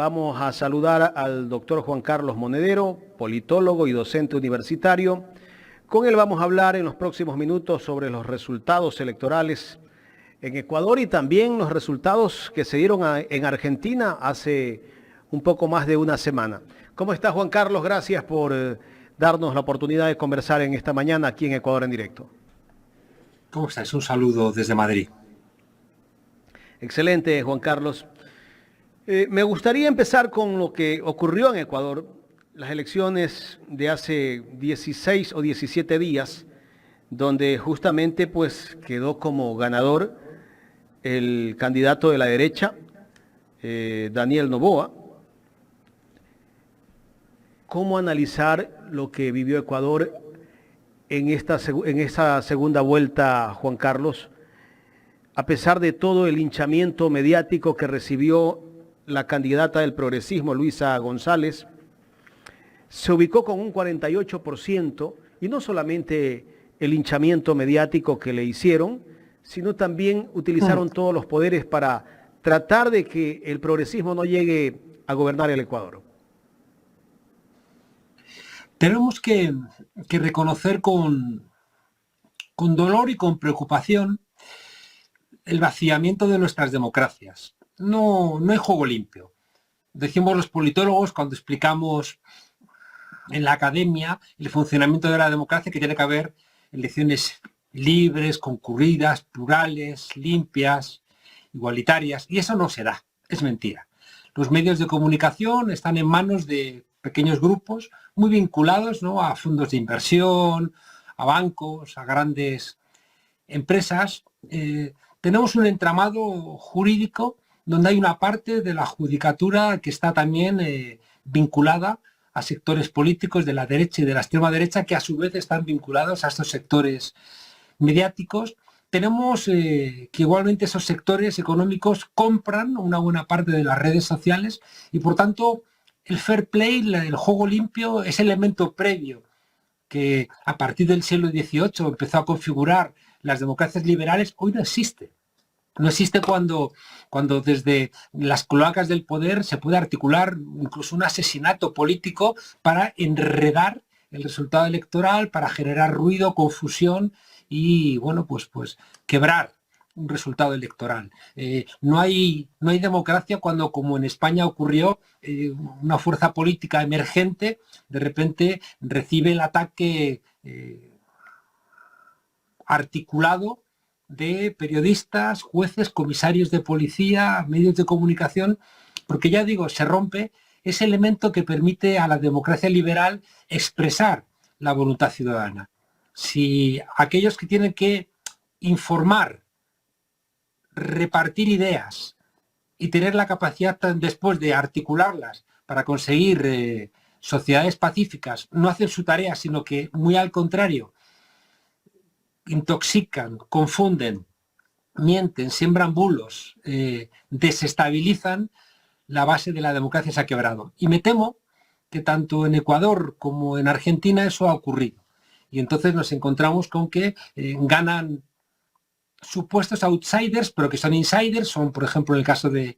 Vamos a saludar al doctor Juan Carlos Monedero, politólogo y docente universitario. Con él vamos a hablar en los próximos minutos sobre los resultados electorales en Ecuador y también los resultados que se dieron en Argentina hace un poco más de una semana. ¿Cómo está, Juan Carlos? Gracias por darnos la oportunidad de conversar en esta mañana aquí en Ecuador en directo. ¿Cómo estáis? Un saludo desde Madrid. Excelente, Juan Carlos. Me gustaría empezar con lo que ocurrió en Ecuador, las elecciones de hace 16 o 17 días, donde justamente pues quedó como ganador el candidato de la derecha, Daniel Noboa. ¿Cómo analizar lo que vivió Ecuador en esa segunda vuelta, Juan Carlos? A pesar de todo el linchamiento mediático que recibió la candidata del progresismo, Luisa González, se ubicó con un 48%, y no solamente el linchamiento mediático que le hicieron, sino también utilizaron todos los poderes para tratar de que el progresismo no llegue a gobernar el Ecuador. Tenemos que reconocer con dolor y con preocupación el vaciamiento de nuestras democracias. No hay juego limpio. Decimos los politólogos cuando explicamos en la academia el funcionamiento de la democracia que tiene que haber elecciones libres, concurridas, plurales, limpias, igualitarias, y eso no se da, es mentira. Los medios de comunicación están en manos de pequeños grupos muy vinculados, ¿no?, a fondos de inversión, a bancos, a grandes empresas. Tenemos un entramado jurídico donde hay una parte de la judicatura que está también vinculada a sectores políticos de la derecha y de la extrema derecha que a su vez están vinculados a estos sectores mediáticos. Tenemos que igualmente esos sectores económicos compran una buena parte de las redes sociales y por tanto el fair play, el juego limpio, ese elemento previo que a partir del siglo XVIII empezó a configurar las democracias liberales, hoy no existe. No existe cuando desde las cloacas del poder se puede articular incluso un asesinato político para enredar el resultado electoral, para generar ruido, confusión y, bueno, pues quebrar un resultado electoral. No hay democracia cuando, como en España ocurrió, una fuerza política emergente de repente recibe el ataque articulado de periodistas, jueces, comisarios de policía, medios de comunicación, porque ya digo, se rompe ese elemento que permite a la democracia liberal expresar la voluntad ciudadana. Si aquellos que tienen que informar, repartir ideas y tener la capacidad después de articularlas para conseguir sociedades pacíficas no hacen su tarea, sino que muy al contrario, intoxican, confunden, mienten, siembran bulos, desestabilizan, la base de la democracia se ha quebrado. Y me temo que tanto en Ecuador como en Argentina eso ha ocurrido. Y entonces nos encontramos con que ganan supuestos outsiders, pero que son insiders. Son, por ejemplo, en el caso de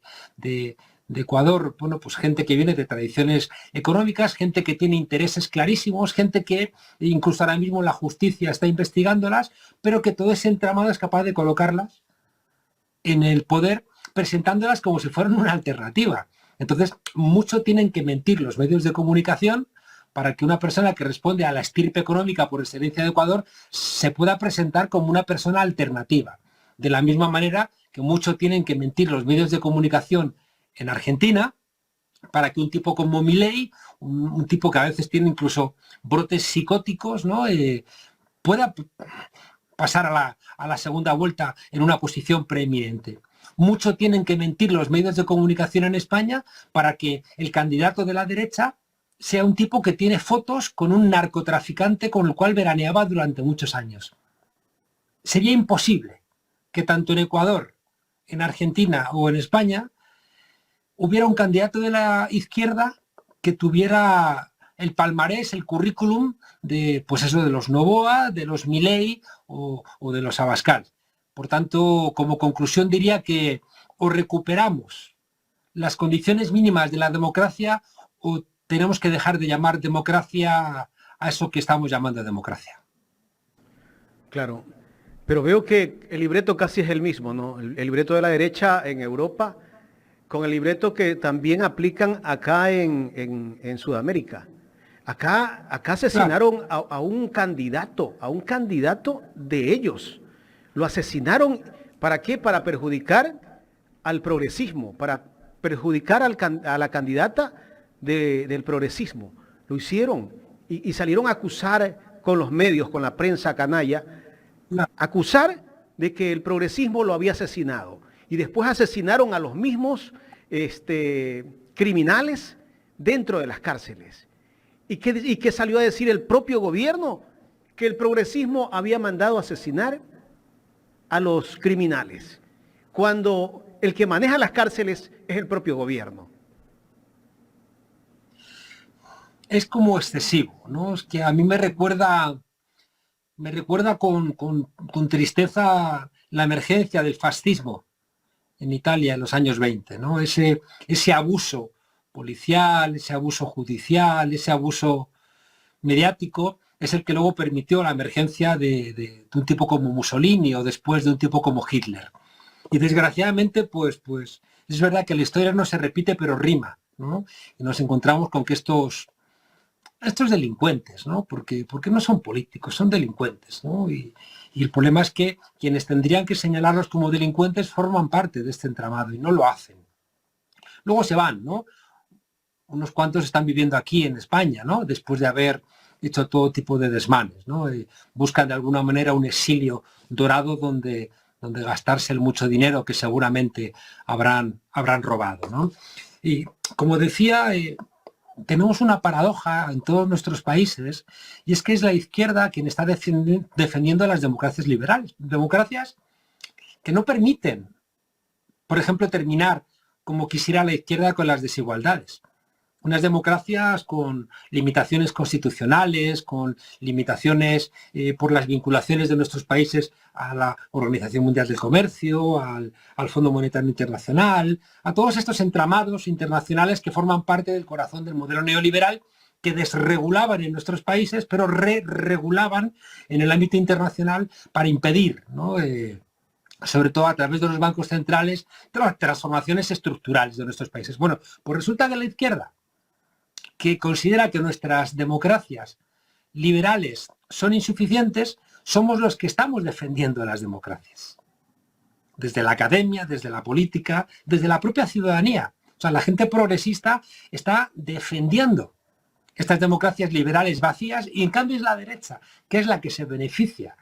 Ecuador, bueno, pues gente que viene de tradiciones económicas, gente que tiene intereses clarísimos, gente que incluso ahora mismo la justicia está investigándolas, pero que todo ese entramado es capaz de colocarlas en el poder, presentándolas como si fueran una alternativa. Entonces, mucho tienen que mentir los medios de comunicación para que una persona que responde a la estirpe económica por excelencia de Ecuador se pueda presentar como una persona alternativa. De la misma manera que mucho tienen que mentir los medios de comunicación en Argentina para que un tipo como Milei, un tipo que a veces tiene incluso brotes psicóticos, ¿no?, pueda pasar a la segunda vuelta en una posición preeminente. Mucho tienen que mentir los medios de comunicación en España para que el candidato de la derecha sea un tipo que tiene fotos con un narcotraficante con el cual veraneaba durante muchos años. Sería imposible que tanto en Ecuador, en Argentina o en España hubiera un candidato de la izquierda que tuviera el palmarés, el currículum de, pues eso, de los Noboa, de los Milei o de los Abascal. Por tanto, como conclusión diría que o recuperamos las condiciones mínimas de la democracia o tenemos que dejar de llamar democracia a eso que estamos llamando democracia? Claro, pero veo que el libreto casi es el mismo, ¿no? El libreto de la derecha en Europa con el libreto que también aplican acá en Sudamérica. Acá asesinaron a un candidato de ellos. Lo asesinaron, ¿para qué? Para perjudicar al progresismo, para perjudicar a la candidata del progresismo. Lo hicieron y salieron a acusar con los medios, con la prensa canalla, acusar de que el progresismo lo había asesinado. Y después asesinaron a los mismos criminales dentro de las cárceles. ¿Y qué salió a decir el propio gobierno? Que el progresismo había mandado asesinar a los criminales, cuando el que maneja las cárceles es el propio gobierno. Es como excesivo, ¿no? Es que a mí me recuerda con tristeza la emergencia del fascismo en Italia en los años 20, ¿no? Ese abuso policial, ese abuso judicial, ese abuso mediático es el que luego permitió la emergencia de un tipo como Mussolini o después de un tipo como Hitler. Y desgraciadamente, pues es verdad que la historia no se repite, pero rima, ¿no? Y nos encontramos con que estos delincuentes, ¿no? Porque no son políticos, son delincuentes, ¿no? Y el problema es que quienes tendrían que señalarlos como delincuentes forman parte de este entramado y no lo hacen. Luego se van, ¿no? Unos cuantos están viviendo aquí en España, ¿no? Después de haber hecho todo tipo de desmanes, ¿no? Buscan de alguna manera un exilio dorado donde gastarse el mucho dinero que seguramente habrán robado, ¿no? Y como decía, tenemos una paradoja en todos nuestros países, y es que es la izquierda quien está defendiendo las democracias liberales, democracias que no permiten, por ejemplo, terminar como quisiera la izquierda con las desigualdades. Unas democracias con limitaciones constitucionales, con limitaciones por las vinculaciones de nuestros países a la Organización Mundial del Comercio, al Fondo Monetario Internacional, a todos estos entramados internacionales que forman parte del corazón del modelo neoliberal, que desregulaban en nuestros países, pero re-regulaban en el ámbito internacional para impedir, ¿no? Sobre todo a través de los bancos centrales, las transformaciones estructurales de nuestros países. Bueno, pues resulta que la izquierda, que considera que nuestras democracias liberales son insuficientes, somos los que estamos defendiendo las democracias. Desde la academia, desde la política, desde la propia ciudadanía. O sea, la gente progresista está defendiendo estas democracias liberales vacías y en cambio es la derecha, que es la que se beneficia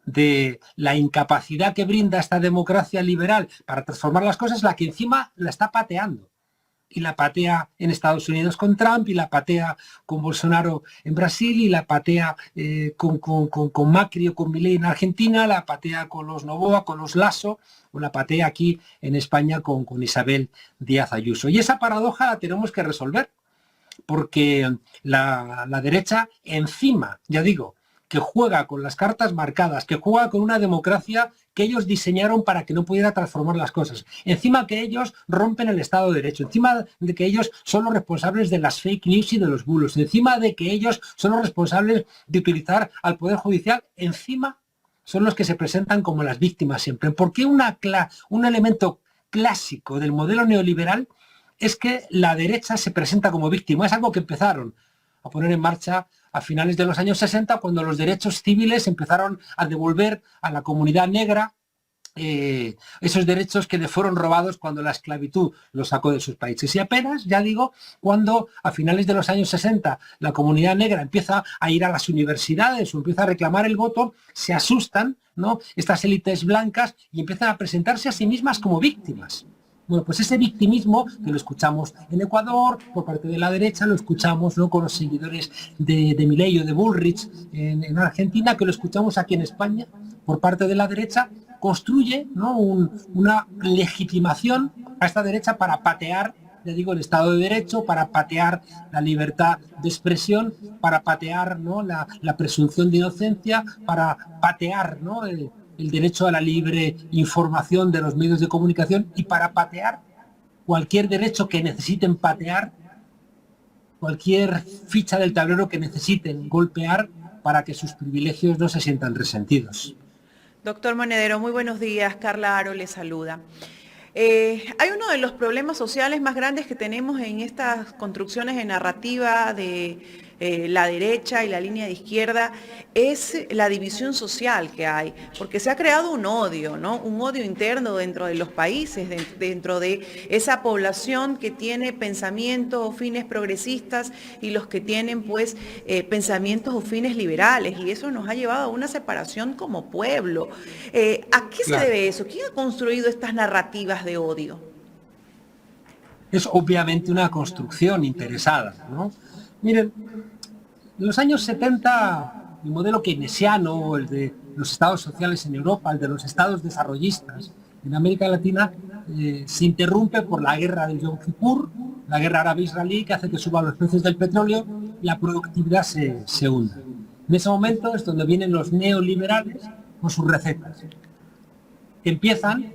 de la incapacidad que brinda esta democracia liberal para transformar las cosas, la que encima la está pateando. Y la patea en Estados Unidos con Trump, y la patea con Bolsonaro en Brasil, y la patea con Macri o con Milei en Argentina, la patea con los Noboa, con los Lasso, o la patea aquí en España con Isabel Díaz Ayuso. Y esa paradoja la tenemos que resolver, porque la derecha encima, ya digo, que juega con las cartas marcadas, que juega con una democracia que ellos diseñaron para que no pudiera transformar las cosas. Encima que ellos rompen el Estado de Derecho, encima de que ellos son los responsables de las fake news y de los bulos, encima de que ellos son los responsables de utilizar al Poder Judicial, encima son los que se presentan como las víctimas siempre. Porque un elemento clásico del modelo neoliberal es que la derecha se presenta como víctima. Es algo que empezaron a poner en marcha a finales de los años 60, cuando los derechos civiles empezaron a devolver a la comunidad negra esos derechos que le fueron robados cuando la esclavitud los sacó de sus países. Y apenas, ya digo, cuando a finales de los años 60 la comunidad negra empieza a ir a las universidades o empieza a reclamar el voto, se asustan, ¿no?, estas élites blancas y empiezan a presentarse a sí mismas como víctimas. Bueno, pues ese victimismo que lo escuchamos en Ecuador por parte de la derecha, lo escuchamos, ¿no?, con los seguidores de Milei o de Bullrich en Argentina, que lo escuchamos aquí en España por parte de la derecha, construye, ¿no?, una legitimación a esta derecha para patear, ya digo, el Estado de Derecho, para patear la libertad de expresión, para patear, ¿no?, la presunción de inocencia, para patear, ¿no?, el derecho a la libre información de los medios de comunicación y para patear cualquier derecho que necesiten patear, cualquier ficha del tablero que necesiten golpear para que sus privilegios no se sientan resentidos. Doctor Monedero, muy buenos días. Carla Aro le saluda. Hay uno de los problemas sociales más grandes que tenemos en estas construcciones de narrativa de la derecha y la línea de izquierda, es la división social que hay, porque se ha creado un odio, ¿no? Un odio interno dentro de los países, dentro de esa población que tiene pensamientos o fines progresistas y los que tienen pues pensamientos o fines liberales, y eso nos ha llevado a una separación como pueblo. ¿A qué se debe eso? ¿Quién ha construido estas narrativas de odio? Es obviamente una construcción interesada, ¿no? Miren, en los años 70, el modelo keynesiano, el de los estados sociales en Europa, el de los estados desarrollistas en América Latina, se interrumpe por la guerra de Yom Kippur, la guerra árabe-israelí, que hace que suban los precios del petróleo y la productividad se hunda. En ese momento es donde vienen los neoliberales con sus recetas, que empiezan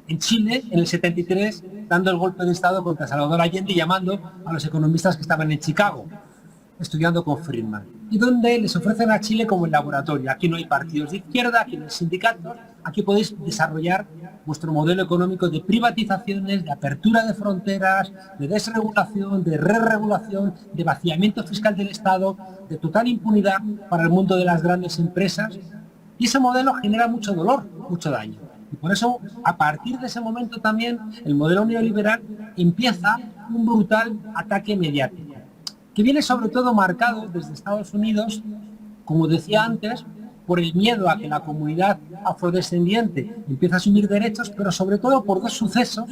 en Chile, en el 73, dando el golpe de Estado contra Salvador Allende y llamando a los economistas que estaban en Chicago, estudiando con Friedman, y donde les ofrecen a Chile como el laboratorio. Aquí no hay partidos de izquierda, aquí no hay sindicatos, aquí podéis desarrollar vuestro modelo económico de privatizaciones, de apertura de fronteras, de desregulación, de re-regulación, de vaciamiento fiscal del Estado, de total impunidad para el mundo de las grandes empresas. Y ese modelo genera mucho dolor, mucho daño. Y por eso, a partir de ese momento también, el modelo neoliberal empieza un brutal ataque mediático, que viene sobre todo marcado desde Estados Unidos, como decía antes, por el miedo a que la comunidad afrodescendiente empiece a asumir derechos, pero sobre todo por dos sucesos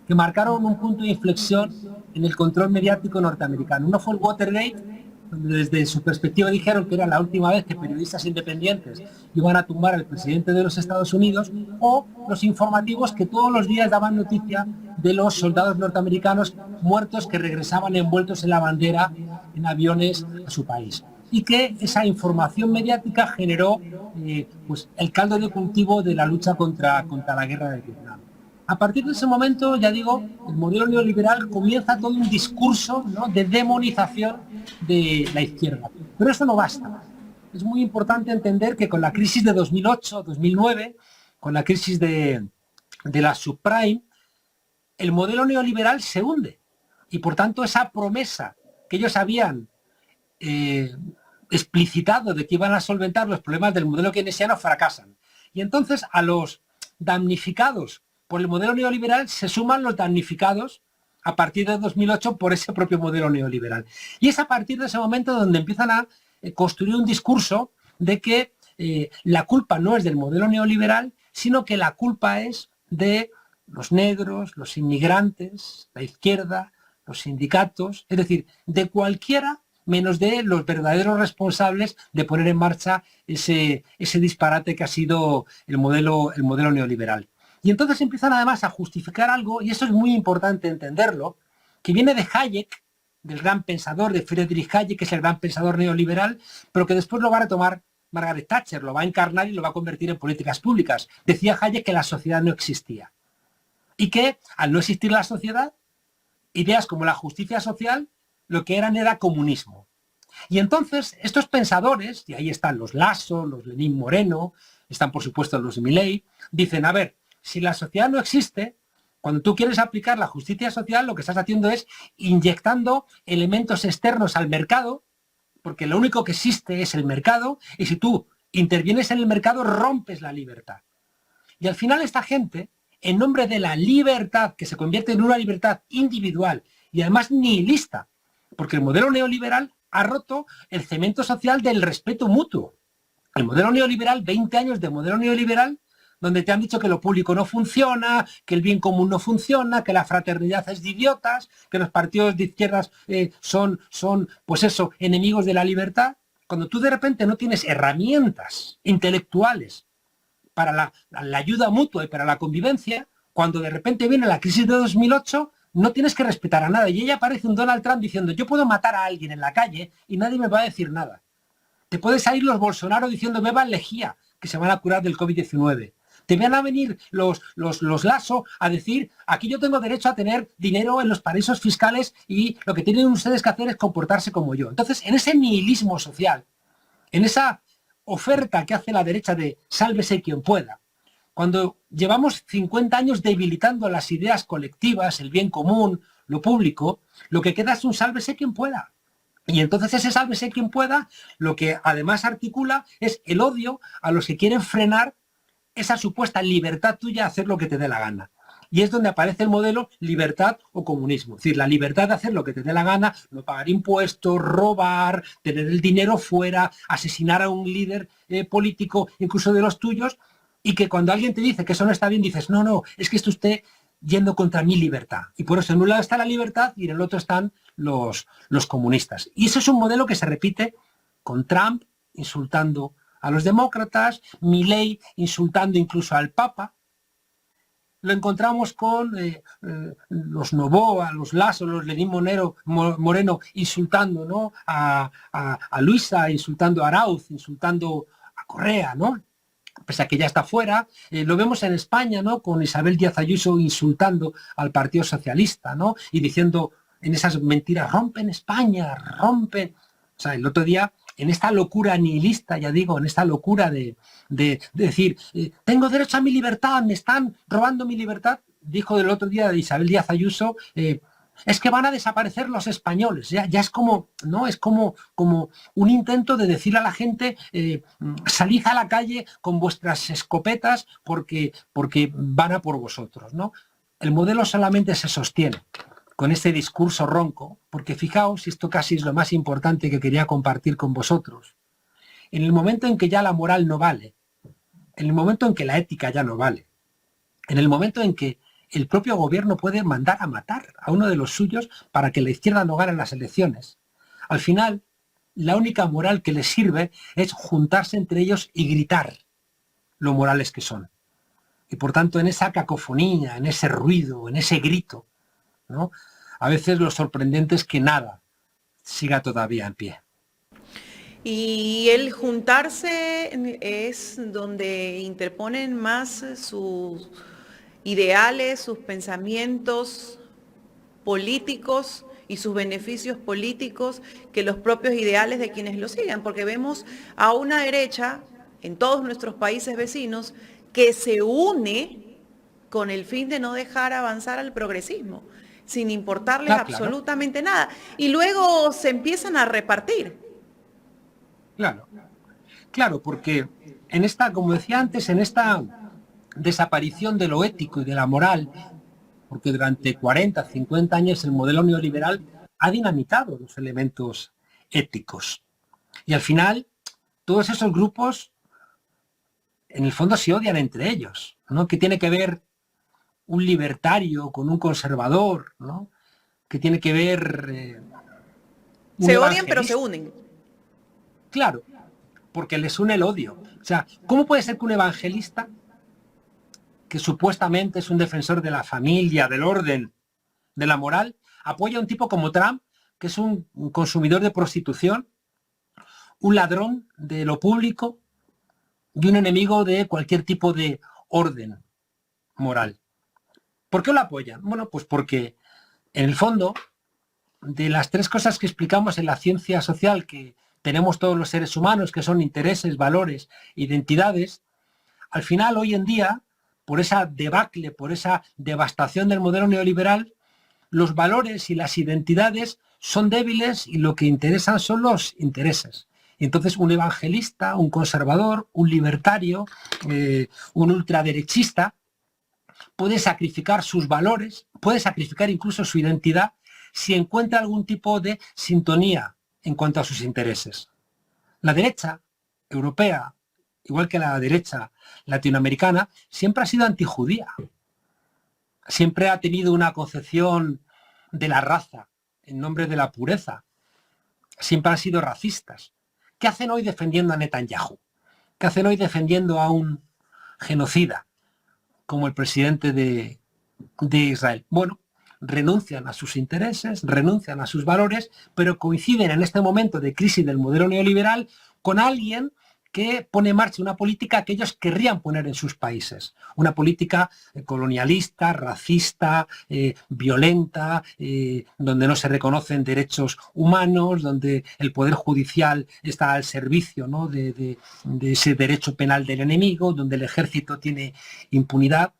que marcaron un punto de inflexión en el control mediático norteamericano. Uno fue el Watergate, donde desde su perspectiva dijeron que era la última vez que periodistas independientes iban a tumbar al presidente de los Estados Unidos, o los informativos que todos los días daban noticia de los soldados norteamericanos muertos que regresaban envueltos en la bandera en aviones a su país. Y que esa información mediática generó pues el caldo de cultivo de la lucha contra la guerra de Vietnam. A partir de ese momento, ya digo, el modelo neoliberal comienza todo un discurso, ¿no?, de demonización de la izquierda. Pero eso no basta. Es muy importante entender que con la crisis de 2008-2009, con la crisis de la subprime, el modelo neoliberal se hunde. Y por tanto esa promesa que ellos habían explicitado de que iban a solventar los problemas del modelo keynesiano fracasan. Y entonces a los damnificados por el modelo neoliberal se suman los damnificados a partir de 2008 por ese propio modelo neoliberal. Y es a partir de ese momento donde empiezan a construir un discurso de que la culpa no es del modelo neoliberal, sino que la culpa es de los negros, los inmigrantes, la izquierda, los sindicatos, es decir, de cualquiera menos de los verdaderos responsables de poner en marcha ese disparate que ha sido el modelo neoliberal. Y entonces empiezan además a justificar algo, y eso es muy importante entenderlo, que viene de Hayek, del gran pensador, de Friedrich Hayek, que es el gran pensador neoliberal, pero que después lo va a retomar Margaret Thatcher, lo va a encarnar y lo va a convertir en políticas públicas. Decía Hayek que la sociedad no existía. Y que al no existir la sociedad, ideas como la justicia social, lo que eran era comunismo. Y entonces estos pensadores, y ahí están los Lasso, los Lenín Moreno, están por supuesto los Milley, dicen, a ver, si la sociedad no existe, cuando tú quieres aplicar la justicia social, lo que estás haciendo es inyectando elementos externos al mercado, porque lo único que existe es el mercado, y si tú intervienes en el mercado, rompes la libertad. Y al final esta gente, en nombre de la libertad, que se convierte en una libertad individual y además nihilista, porque el modelo neoliberal ha roto el cemento social del respeto mutuo. El modelo neoliberal, 20 años de modelo neoliberal, donde te han dicho que lo público no funciona, que el bien común no funciona, que la fraternidad es de idiotas, que los partidos de izquierdas son, pues eso, enemigos de la libertad. Cuando tú de repente no tienes herramientas intelectuales para la ayuda mutua y para la convivencia, cuando de repente viene la crisis de 2008, no tienes que respetar a nada. Y ella aparece un Donald Trump diciendo, yo puedo matar a alguien en la calle y nadie me va a decir nada. Te pueden salir los Bolsonaro diciendo, beban lejía, que se van a curar del COVID-19. Te van a venir los Lasso a decir, aquí yo tengo derecho a tener dinero en los paraísos fiscales y lo que tienen ustedes que hacer es comportarse como yo. Entonces, en ese nihilismo social, en esa oferta que hace la derecha de sálvese quien pueda, cuando llevamos 50 años debilitando las ideas colectivas, el bien común, lo público, lo que queda es un sálvese quien pueda. Y entonces ese sálvese quien pueda, lo que además articula es el odio a los que quieren frenar esa supuesta libertad tuya a hacer lo que te dé la gana. Y es donde aparece el modelo libertad o comunismo. Es decir, la libertad de hacer lo que te dé la gana, no pagar impuestos, robar, tener el dinero fuera, asesinar a un líder político, incluso de los tuyos, y que cuando alguien te dice que eso no está bien, dices, no, no, es que esto usted yendo contra mi libertad. Y por eso en un lado está la libertad y en el otro están los comunistas. Y eso es un modelo que se repite con Trump insultando a los demócratas, Milei insultando incluso al Papa. Lo encontramos con los Noboa, los Lasso, los Lenín Moreno insultando, ¿no?, a Luisa, insultando a Arauz, insultando a Correa, ¿no?, pese a que ya está fuera. Lo vemos en España, ¿no?, con Isabel Díaz Ayuso insultando al Partido Socialista, ¿no?, y diciendo en esas mentiras, rompen España, rompen. O sea, el otro día, en esta locura nihilista, ya digo, en esta locura de decir, tengo derecho a mi libertad, me están robando mi libertad, dijo el otro día de Isabel Díaz Ayuso, es que van a desaparecer los españoles. Ya es como, ¿no?, es como un intento de decirle a la gente, salid a la calle con vuestras escopetas porque van a por vosotros, ¿no? El modelo solamente se sostiene con este discurso ronco, porque fijaos, y esto casi es lo más importante que quería compartir con vosotros, en el momento en que ya la moral no vale, en el momento en que la ética ya no vale, en el momento en que el propio gobierno puede mandar a matar a uno de los suyos para que la izquierda no gane las elecciones, al final la única moral que les sirve es juntarse entre ellos y gritar lo morales que son. Y por tanto, en esa cacofonía, en ese ruido, en ese grito, ¿no?, a veces lo sorprendente es que nada siga todavía en pie. Y el juntarse es donde interponen más sus ideales, sus pensamientos políticos y sus beneficios políticos que los propios ideales de quienes lo sigan, porque vemos a una derecha en todos nuestros países vecinos que se une con el fin de no dejar avanzar al progresismo, sin importarles absolutamente nada. Y luego se empiezan a repartir. Claro, porque en esta, como decía antes, en esta desaparición de lo ético y de la moral, porque durante 40, 50 años el modelo neoliberal ha dinamitado los elementos éticos. Y al final, todos esos grupos, en el fondo, se odian entre ellos, ¿no? ¿Qué tiene que ver un libertario con un conservador, ¿no? ¿Qué tiene que ver se odian pero se unen. Claro, porque les une el odio. O sea, ¿cómo puede ser que un evangelista, que supuestamente es un defensor de la familia, del orden, de la moral, apoya a un tipo como Trump, que es un consumidor de prostitución, un ladrón de lo público y un enemigo de cualquier tipo de orden moral? ¿Por qué lo apoyan? Bueno, pues porque en el fondo, de las tres cosas que explicamos en la ciencia social que tenemos todos los seres humanos, que son intereses, valores, identidades, al final hoy en día, por esa debacle, por esa devastación del modelo neoliberal, los valores y las identidades son débiles y lo que interesan son los intereses. Y entonces un evangelista, un conservador, un libertario, un ultraderechista, puede sacrificar sus valores, puede sacrificar incluso su identidad si encuentra algún tipo de sintonía en cuanto a sus intereses. La derecha europea, igual que la derecha latinoamericana, siempre ha sido antijudía. Siempre ha tenido una concepción de la raza en nombre de la pureza. Siempre han sido racistas. ¿Qué hacen hoy defendiendo a Netanyahu? ¿Qué hacen hoy defendiendo a un genocida como el presidente de Israel? Bueno, renuncian a sus intereses, renuncian a sus valores, pero coinciden en este momento de crisis del modelo neoliberal con alguien que pone en marcha una política que ellos querrían poner en sus países. Una política colonialista, racista, violenta, donde no se reconocen derechos humanos, donde el poder judicial está al servicio, ¿no?, de ese derecho penal del enemigo, donde el ejército tiene impunidad.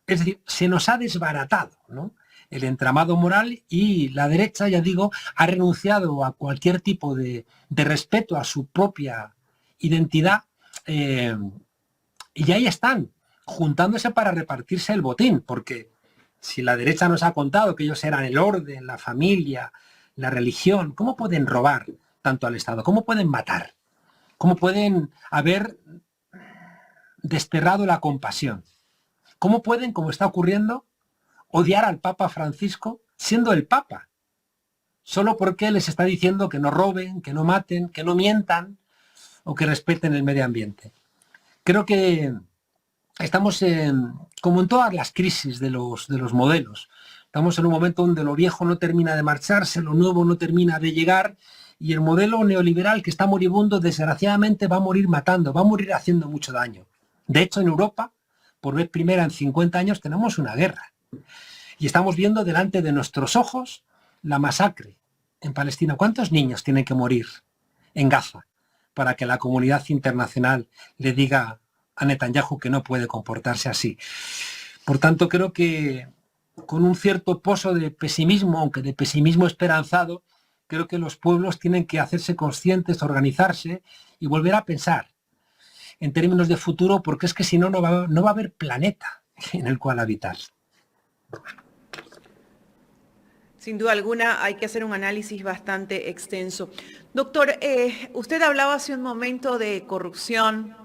Es decir, se nos ha desbaratado, ¿no?, el entramado moral, y la derecha, ya digo, ha renunciado a cualquier tipo de respeto a su propia identidad, y ahí están, juntándose para repartirse el botín, porque si la derecha nos ha contado que ellos eran el orden, la familia, la religión, ¿cómo pueden robar tanto al Estado? ¿Cómo pueden matar? ¿Cómo pueden haber desterrado la compasión? ¿Cómo pueden, como está ocurriendo, odiar al Papa Francisco siendo el Papa? Solo porque les está diciendo que no roben, que no maten, que no mientan o que respeten el medio ambiente. Creo que estamos como en todas las crisis de los modelos. Estamos en un momento donde lo viejo no termina de marcharse, lo nuevo no termina de llegar, y el modelo neoliberal que está moribundo, desgraciadamente, va a morir matando, va a morir haciendo mucho daño. De hecho, en Europa, por vez primera en 50 años, tenemos una guerra. Y estamos viendo delante de nuestros ojos la masacre en Palestina. ¿Cuántos niños tienen que morir en Gaza para que la comunidad internacional le diga a Netanyahu que no puede comportarse así? Por tanto, creo que con un cierto pozo de pesimismo, aunque de pesimismo esperanzado, creo que los pueblos tienen que hacerse conscientes, organizarse y volver a pensar en términos de futuro, porque es que si no, no va a haber planeta en el cual habitar. Sin duda alguna hay que hacer un análisis bastante extenso. Doctor, usted hablaba hace un momento de corrupción,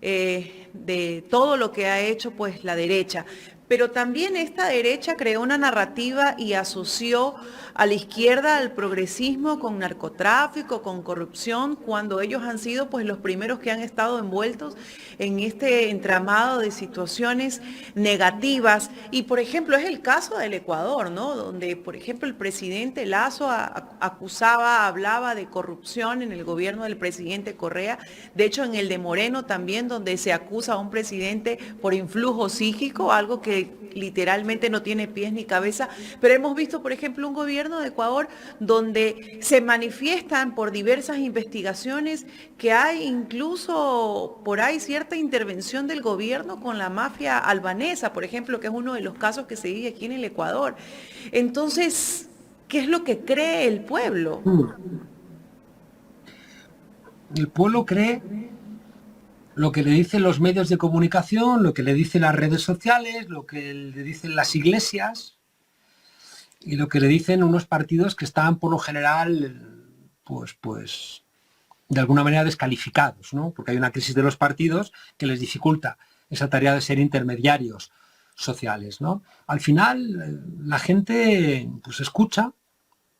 de todo lo que ha hecho pues la derecha, pero también esta derecha creó una narrativa y asoció a la izquierda, al progresismo, con narcotráfico, con corrupción, cuando ellos han sido pues los primeros que han estado envueltos en este entramado de situaciones negativas. Y por ejemplo es el caso del Ecuador, ¿no?, donde por ejemplo el presidente Lasso hablaba de corrupción en el gobierno del presidente Correa. De hecho, en el de Moreno también, donde se acusa a un presidente por influjo psíquico, algo que literalmente no tiene pies ni cabeza. Pero hemos visto, por ejemplo, un gobierno de Ecuador donde se manifiestan por diversas investigaciones que hay incluso por ahí cierta intervención del gobierno con la mafia albanesa, por ejemplo, que es uno de los casos que se vive aquí en el Ecuador. Entonces, ¿qué es lo que cree el pueblo? El pueblo cree lo que le dicen los medios de comunicación, lo que le dicen las redes sociales, lo que le dicen las iglesias y lo que le dicen unos partidos que están por lo general pues de alguna manera descalificados, ¿no? Porque hay una crisis de los partidos que les dificulta esa tarea de ser intermediarios sociales, ¿no? Al final la gente pues escucha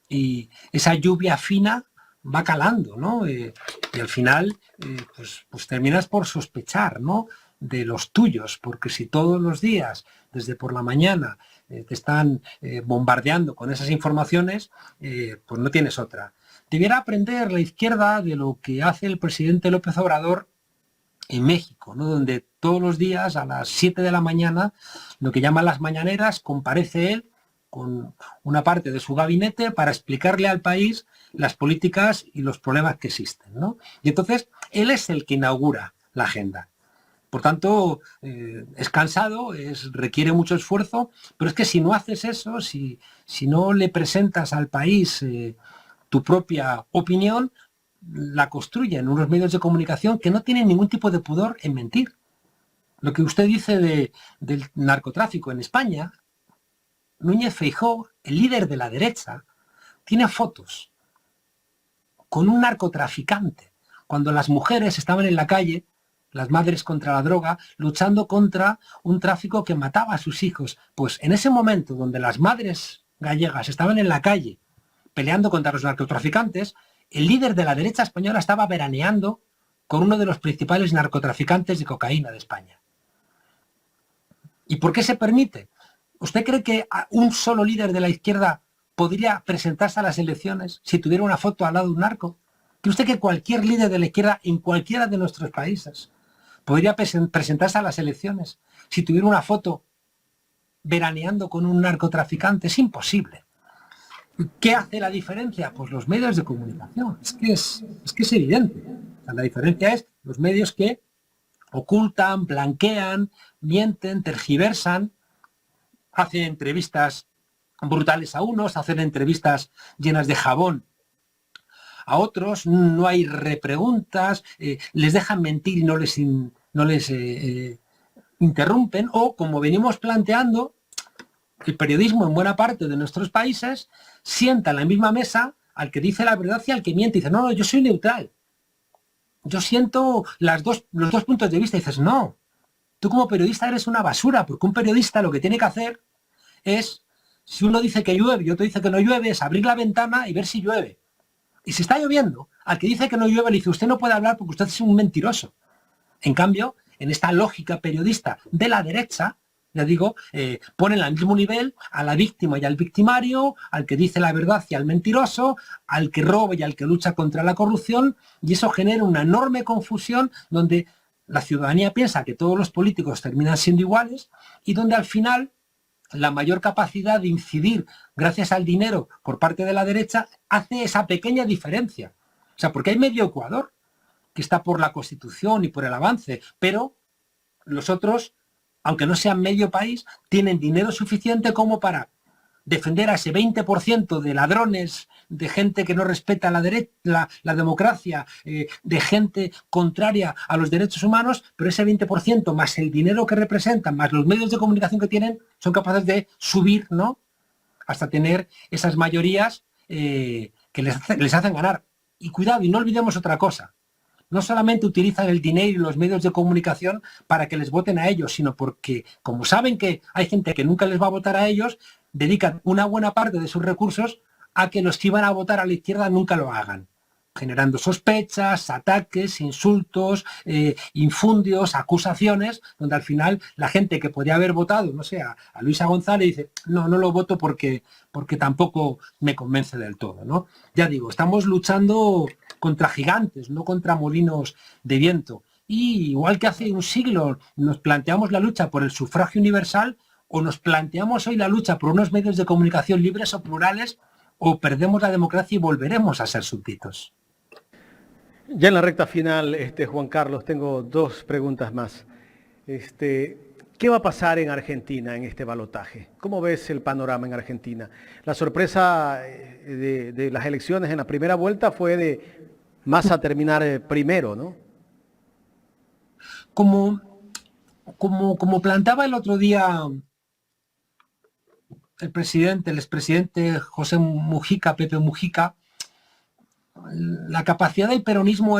y esa lluvia fina va calando, ¿no? Y al final pues terminas por sospechar, ¿no?, de los tuyos, porque si todos los días, desde por la mañana, te están bombardeando con esas informaciones, pues no tienes otra. Debiera aprender la izquierda de lo que hace el presidente López Obrador en México, ¿no?, donde todos los días a las 7 de la mañana, lo que llaman las mañaneras, comparece él con una parte de su gabinete para explicarle al país las políticas y los problemas que existen, ¿no? Y entonces él es el que inaugura la agenda. Por tanto, es cansado, requiere mucho esfuerzo, pero es que si no haces eso, si no le presentas al país tu propia opinión, la construyen unos medios de comunicación que no tienen ningún tipo de pudor en mentir. Lo que usted dice del narcotráfico en España, Núñez Feijóo, el líder de la derecha, tiene fotos con un narcotraficante, cuando las mujeres estaban en la calle, las madres contra la droga, luchando contra un tráfico que mataba a sus hijos. Pues en ese momento donde las madres gallegas estaban en la calle peleando contra los narcotraficantes, el líder de la derecha española estaba veraneando con uno de los principales narcotraficantes de cocaína de España. ¿Y por qué se permite? ¿Usted cree que un solo líder de la izquierda podría presentarse a las elecciones si tuviera una foto al lado de un narco? ¿Cree usted que cualquier líder de la izquierda en cualquiera de nuestros países podría presentarse a las elecciones si tuviera una foto veraneando con un narcotraficante? Es imposible. ¿Qué hace la diferencia? Pues los medios de comunicación. Es que es evidente. O sea, la diferencia es los medios que ocultan, blanquean, mienten, tergiversan, hacen entrevistas brutales a unos, hacen entrevistas llenas de jabón a otros, no hay repreguntas, les dejan mentir y no les interrumpen, o como venimos planteando, el periodismo en buena parte de nuestros países sienta en la misma mesa al que dice la verdad y al que miente. Dice, no, yo soy neutral. Yo siento los dos puntos de vista. Y dices, no, tú como periodista eres una basura, porque un periodista lo que tiene que hacer es, si uno dice que llueve y otro dice que no llueve, es abrir la ventana y ver si llueve. Y si está lloviendo, al que dice que no llueve le dice, usted no puede hablar porque usted es un mentiroso. En cambio, en esta lógica periodista de la derecha, ya digo, ponen al mismo nivel a la víctima y al victimario, al que dice la verdad y al mentiroso, al que roba y al que lucha contra la corrupción, y eso genera una enorme confusión donde la ciudadanía piensa que todos los políticos terminan siendo iguales y donde al final la mayor capacidad de incidir gracias al dinero por parte de la derecha hace esa pequeña diferencia. O sea, porque hay medio Ecuador que está por la Constitución y por el avance, pero los otros, aunque no sean medio país, tienen dinero suficiente como para defender a ese 20% de ladrones, de gente que no respeta la democracia, de gente contraria a los derechos humanos, pero ese 20% más el dinero que representan, más los medios de comunicación que tienen, son capaces de subir, ¿no?, hasta tener esas mayorías que les hacen ganar. Y cuidado, y no olvidemos otra cosa. No solamente utilizan el dinero y los medios de comunicación para que les voten a ellos, sino porque, como saben que hay gente que nunca les va a votar a ellos, dedican una buena parte de sus recursos a que los que iban a votar a la izquierda nunca lo hagan, generando sospechas, ataques, insultos, infundios, acusaciones, donde al final la gente que podría haber votado, no sé, a Luisa González dice, no lo voto porque tampoco me convence del todo, ¿no? Ya digo, estamos luchando contra gigantes, no contra molinos de viento. Y igual que hace un siglo nos planteamos la lucha por el sufragio universal, o nos planteamos hoy la lucha por unos medios de comunicación libres o plurales, o perdemos la democracia y volveremos a ser súbditos. Ya en la recta final, Juan Carlos, tengo dos preguntas más. ¿Qué va a pasar en Argentina en este balotaje? ¿Cómo ves el panorama en Argentina? La sorpresa de las elecciones en la primera vuelta fue de Massa terminar primero, ¿no? Como planteaba el otro día el expresidente José Mujica, Pepe Mujica, la capacidad del peronismo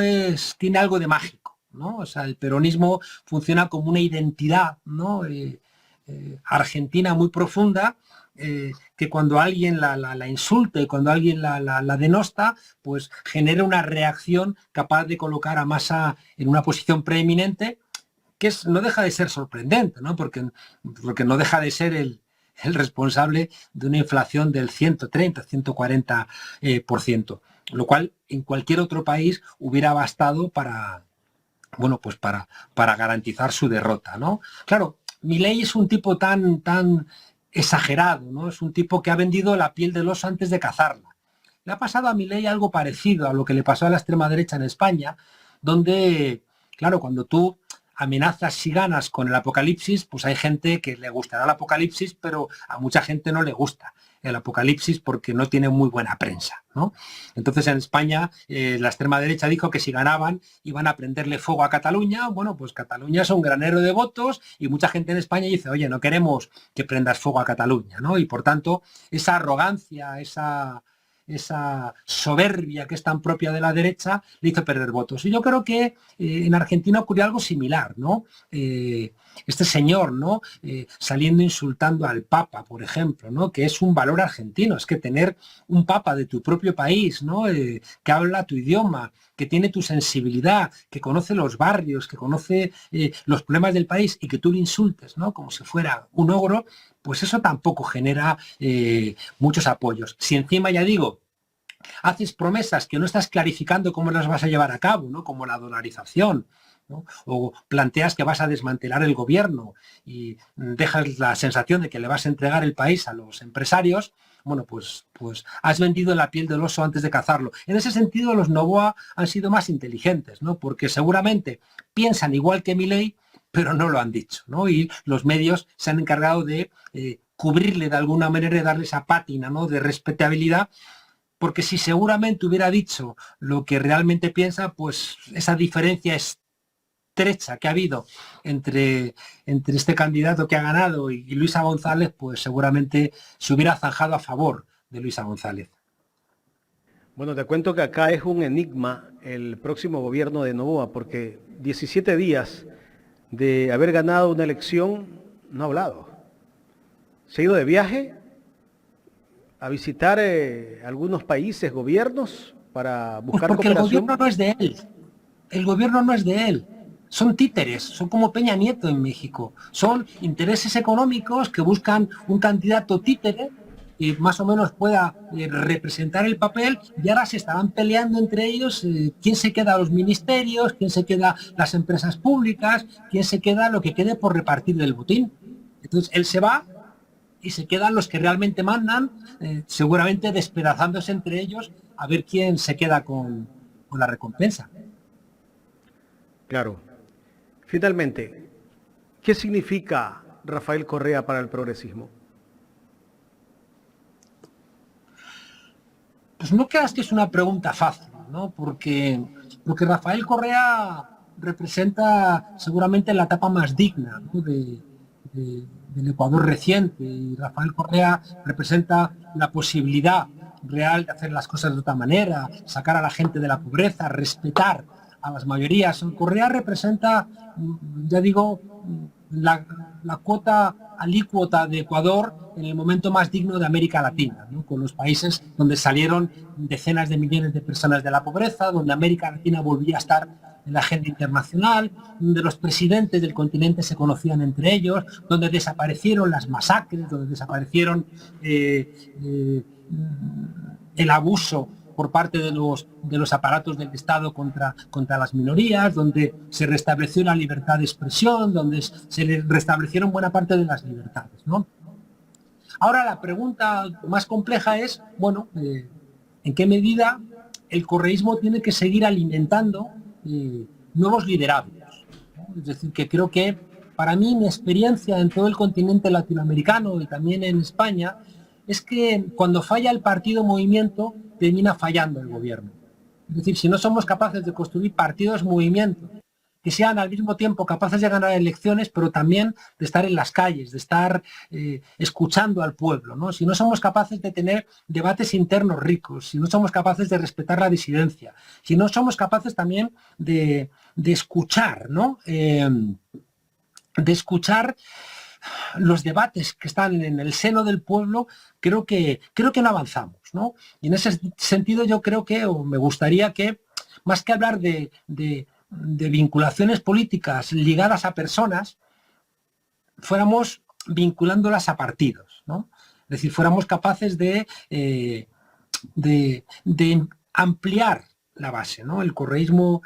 tiene algo de mágico, ¿no? O sea, el peronismo funciona como una identidad, ¿no?, argentina muy profunda, que cuando alguien la insulta y cuando alguien la denosta, pues genera una reacción capaz de colocar a Massa en una posición preeminente, que no deja de ser sorprendente, ¿no? Porque no deja de ser el responsable de una inflación del 130, 140%, lo cual en cualquier otro país hubiera bastado para garantizar su derrota, ¿no? Claro, Milei es un tipo tan exagerado, ¿no? Es un tipo que ha vendido la piel del oso antes de cazarla. Le ha pasado a Milei algo parecido a lo que le pasó a la extrema derecha en España, donde, claro, cuando tú amenazas si ganas con el apocalipsis, pues hay gente que le gustará el apocalipsis, pero a mucha gente no le gusta el apocalipsis porque no tiene muy buena prensa, ¿no? Entonces en España la extrema derecha dijo que si ganaban iban a prenderle fuego a Cataluña. Bueno, pues Cataluña es un granero de votos y mucha gente en España dice, oye, no queremos que prendas fuego a Cataluña, ¿no? Y por tanto esa arrogancia, esa soberbia que es tan propia de la derecha le hizo perder votos. Y yo creo que en Argentina ocurrió algo similar, ¿no? Este señor, ¿no?, saliendo insultando al Papa, por ejemplo, ¿no?, que es un valor argentino. Es que tener un Papa de tu propio país, ¿no?, que habla tu idioma, que tiene tu sensibilidad, que conoce los barrios, que conoce los problemas del país y que tú le insultes, ¿no?, como si fuera un ogro, pues eso tampoco genera muchos apoyos. Si encima, ya digo, haces promesas que no estás clarificando cómo las vas a llevar a cabo, ¿no? Como la dolarización, ¿no? O planteas que vas a desmantelar el gobierno y dejas la sensación de que le vas a entregar el país a los empresarios, bueno, pues has vendido la piel del oso antes de cazarlo. En ese sentido, los Noboa han sido más inteligentes, ¿no? Porque seguramente piensan igual que Milei, pero no lo han dicho, ¿no? Y los medios se han encargado de cubrirle de alguna manera y darle esa pátina, ¿no? De respetabilidad, porque si seguramente hubiera dicho lo que realmente piensa, pues esa diferencia estrecha que ha habido entre este candidato que ha ganado y Luisa González, pues seguramente se hubiera zanjado a favor de Luisa González. Bueno, te cuento que acá es un enigma el próximo gobierno de Noboa, porque 17 días de haber ganado una elección no ha hablado. Se ha ido de viaje a visitar algunos países, gobiernos, para buscar porque cooperación. El gobierno no es de él. El gobierno no es de él. Son títeres, son como Peña Nieto en México. Son intereses económicos que buscan un candidato títere que más o menos pueda representar el papel, y ahora se estarán peleando entre ellos quién se queda los ministerios, quién se queda las empresas públicas, quién se queda lo que quede por repartir del botín. Entonces él se va y se quedan los que realmente mandan, seguramente despedazándose entre ellos a ver quién se queda con la recompensa. Claro. Finalmente, ¿qué significa Rafael Correa para el progresismo? Pues no creas que es una pregunta fácil, ¿no? Porque Rafael Correa representa seguramente la etapa más digna, ¿no? del Ecuador reciente, y Rafael Correa representa la posibilidad real de hacer las cosas de otra manera, sacar a la gente de la pobreza, respetar a las mayorías. Correa representa, ya digo, la cuota alícuota de Ecuador en el momento más digno de América Latina, ¿no? Con los países donde salieron decenas de millones de personas de la pobreza, donde América Latina volvía a estar en la agenda internacional, donde los presidentes del continente se conocían entre ellos, donde desaparecieron las masacres, donde desaparecieron el abuso por parte de los aparatos del Estado contra las minorías, donde se restableció la libertad de expresión, donde se restablecieron buena parte de las libertades, ¿no? Ahora la pregunta más compleja es, bueno, ¿en qué medida el correísmo tiene que seguir alimentando nuevos liderados, ¿no? Es decir, que creo que para mí mi experiencia en todo el continente latinoamericano y también en España es que cuando falla el partido movimiento termina fallando el gobierno. Es decir, si no somos capaces de construir partidos movimientos que sean al mismo tiempo capaces de ganar elecciones, pero también de estar en las calles, de estar escuchando al pueblo, ¿no? Si no somos capaces de tener debates internos ricos, si no somos capaces de respetar la disidencia, si no somos capaces también de escuchar, ¿no? De escuchar los debates que están en el seno del pueblo, creo que no avanzamos, ¿no? Y en ese sentido yo creo que, o me gustaría que, más que hablar de vinculaciones políticas ligadas a personas, fuéramos vinculándolas a partidos, ¿no? Es decir, fuéramos capaces de ampliar la base, ¿no? El correísmo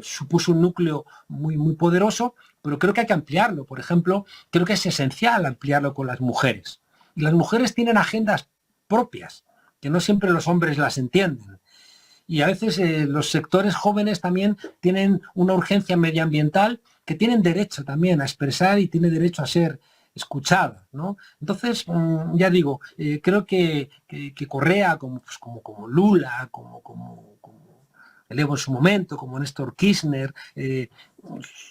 supuso un núcleo muy poderoso, pero creo que hay que ampliarlo. Por ejemplo, creo que es esencial ampliarlo con las mujeres. Y las mujeres tienen agendas propias, que no siempre los hombres las entienden. Y a veces los sectores jóvenes también tienen una urgencia medioambiental que tienen derecho también a expresar y tienen derecho a ser escuchadas, ¿no? Entonces, ya digo, creo que Correa, como Lula, como Evo en su momento, como Néstor Kirchner,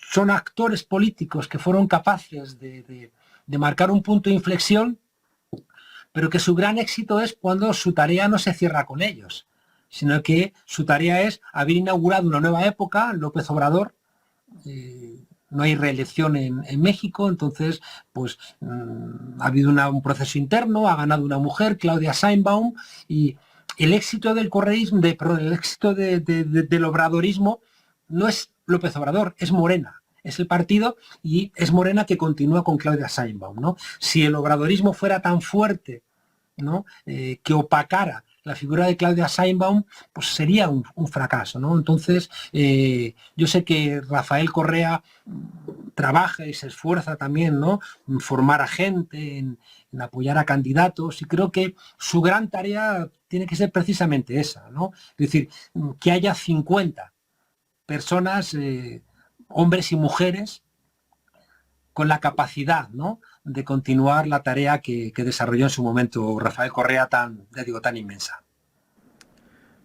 son actores políticos que fueron capaces de marcar un punto de inflexión, pero que su gran éxito es cuando su tarea no se cierra con ellos, sino que su tarea es haber inaugurado una nueva época. López Obrador, no hay reelección en México, entonces pues ha habido un proceso interno, ha ganado una mujer, Claudia Sheinbaum, y el éxito del correísmo, el éxito del obradorismo no es López Obrador, es Morena. Es el partido y es Morena que continúa con Claudia Sheinbaum, ¿no? Si el obradorismo fuera tan fuerte, ¿no? Que opacara la figura de Claudia Sheinbaum pues sería un fracaso, ¿no? Entonces, yo sé que Rafael Correa trabaja y se esfuerza también, ¿no?, en formar a gente, en apoyar a candidatos, y creo que su gran tarea tiene que ser precisamente esa, ¿no? Es decir, que haya 50 personas, hombres y mujeres, con la capacidad, ¿no?, de continuar la tarea que desarrolló en su momento Rafael Correa tan inmensa.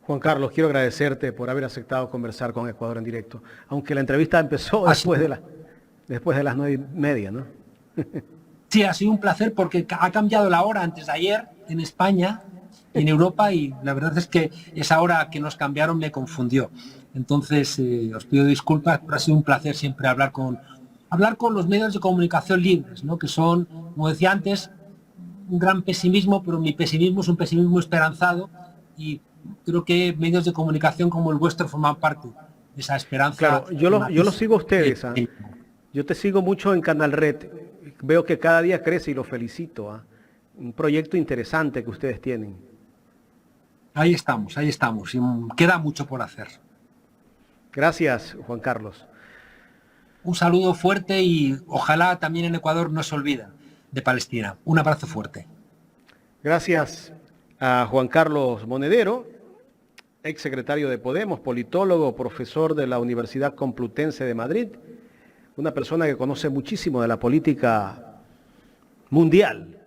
Juan Carlos, quiero agradecerte por haber aceptado conversar con Ecuador en directo, aunque la entrevista empezó después de las 9:30, ¿no? Sí, ha sido un placer porque ha cambiado la hora antes de ayer en España, en Europa, y la verdad es que esa hora que nos cambiaron me confundió. Entonces, os pido disculpas, pero ha sido un placer siempre hablar con los medios de comunicación libres, ¿no?, que son, como decía antes, un gran pesimismo, pero mi pesimismo es un pesimismo esperanzado, y creo que medios de comunicación como el vuestro forman parte de esa esperanza. Claro, yo lo sigo a ustedes. Yo te sigo mucho en Canal Red. Veo que cada día crece y lo felicito. Un proyecto interesante que ustedes tienen. Ahí estamos. Y queda mucho por hacer. Gracias, Juan Carlos. Un saludo fuerte y ojalá también en Ecuador no se olviden de Palestina. Un abrazo fuerte. Gracias a Juan Carlos Monedero, exsecretario de Podemos, politólogo, profesor de la Universidad Complutense de Madrid, una persona que conoce muchísimo de la política mundial.